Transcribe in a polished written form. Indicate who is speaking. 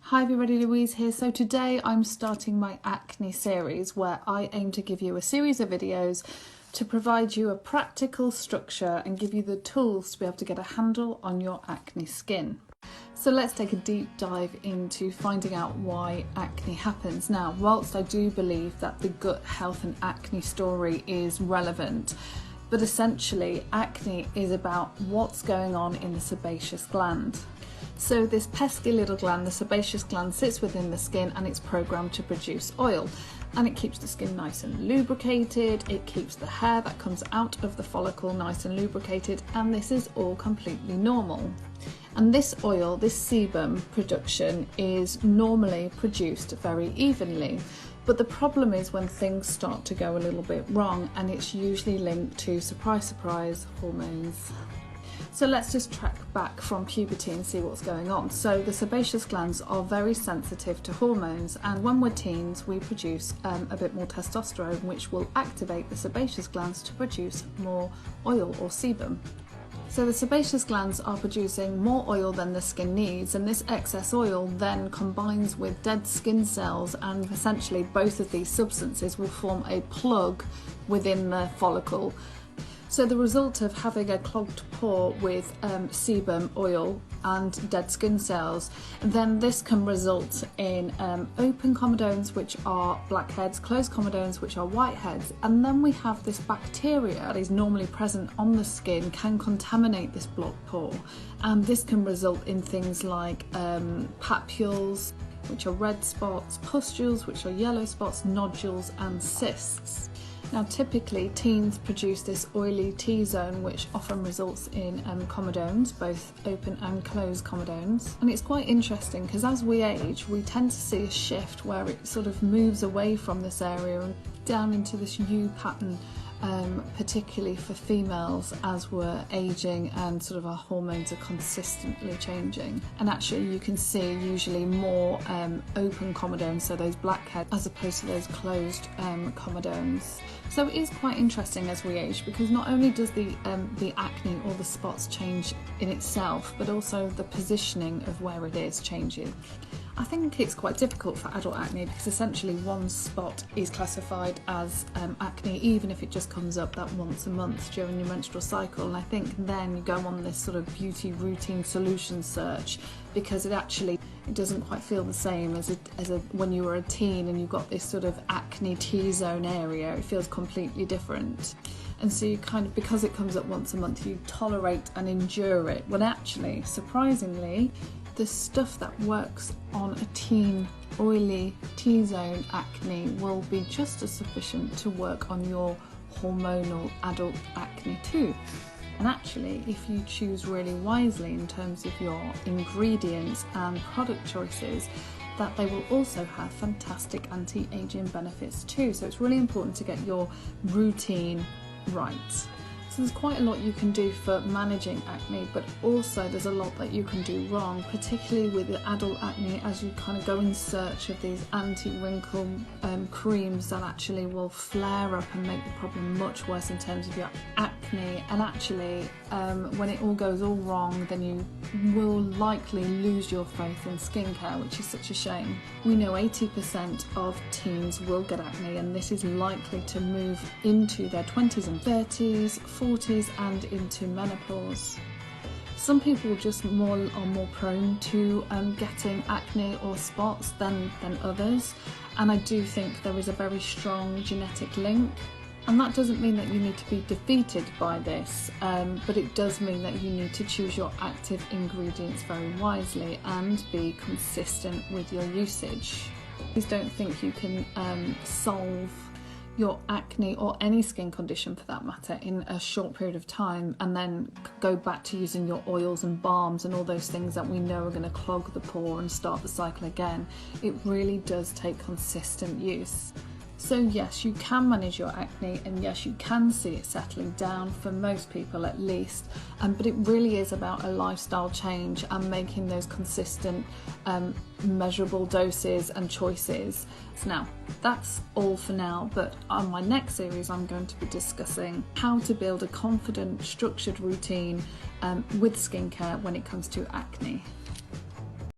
Speaker 1: Hi everybody, Louise here. So today I'm starting my acne series where I aim to give you a series of videos to provide you a practical structure and give you the tools to be able to get a handle on your acne skin. So let's take a deep dive into finding out why acne happens. Now, whilst I do believe that the gut health and acne story is relevant, but essentially acne is about what's going on in the sebaceous gland. So this pesky little gland, the sebaceous gland, sits within the skin and it's programmed to produce oil, and it keeps the skin nice and lubricated, it keeps the hair that comes out of the follicle nice and lubricated, and this is all completely normal. And this oil, this sebum production, is normally produced very evenly. But the problem is when things start to go a little bit wrong, and it's usually linked to, surprise, surprise, hormones. So let's just track back from puberty and see what's going on. So the sebaceous glands are very sensitive to hormones, and when we're teens we produce a bit more testosterone, which will activate the sebaceous glands to produce more oil or sebum. So the sebaceous glands are producing more oil than the skin needs, and this excess oil then combines with dead skin cells, and essentially both of these substances will form a plug within the follicle. So the result of having a clogged pore with sebum, oil and dead skin cells, then this can result in open comedones, which are blackheads, closed comedones, which are whiteheads, and then we have this bacteria that is normally present on the skin can contaminate this blocked pore, and this can result in things like papules, which are red spots, pustules, which are yellow spots, nodules and cysts. Now typically teens produce this oily T-zone, which often results in comedones, both open and closed comedones. And it's quite interesting because as we age we tend to see a shift where it sort of moves away from this area and down into this U pattern, particularly for females as we're aging and sort of our hormones are consistently changing. And actually you can see usually more open comedones, so those blackheads, as opposed to those closed comedones. So it is quite interesting as we age, because not only does the acne or the spots change in itself, but also the positioning of where it is changes. I think it's quite difficult for adult acne because essentially one spot is classified as acne, even if it just comes up that once a month during your menstrual cycle. And I think then you go on this sort of beauty routine solution search, because it doesn't quite feel the same as when you were a teen and you got this sort of acne T-zone area. It feels completely different. And so you kind of, because it comes up once a month, you tolerate and endure it, when actually, surprisingly, the stuff that works on a teen oily T-zone acne will be just as sufficient to work on your hormonal adult acne too. And actually, if you choose really wisely in terms of your ingredients and product choices, that they will also have fantastic anti-aging benefits too. So it's really important to get your routine right. So there's quite a lot you can do for managing acne, but also there's a lot that you can do wrong, particularly with the adult acne, as you kind of go in search of these anti-wrinkle creams that actually will flare up and make the problem much worse in terms of your acne. And actually, when it all goes all wrong, then you will likely lose your faith in skincare, which is such a shame. We know 80% of teens will get acne, and this is likely to move into their 20s and 30s, 40s and into menopause. Some people just are more prone to getting acne or spots than others, and I do think there is a very strong genetic link. And that doesn't mean that you need to be defeated by this, but it does mean that you need to choose your active ingredients very wisely and be consistent with your usage. Please don't think you can solve your acne or any skin condition for that matter in a short period of time and then go back to using your oils and balms and all those things that we know are going to clog the pore and start the cycle again. It really does take consistent use. So yes, you can manage your acne, and yes, you can see it settling down for most people at least, but it really is about a lifestyle change and making those consistent measurable doses and choices. So now that's all for now, but on my next series I'm going to be discussing how to build a confident, structured routine with skincare when it comes to acne.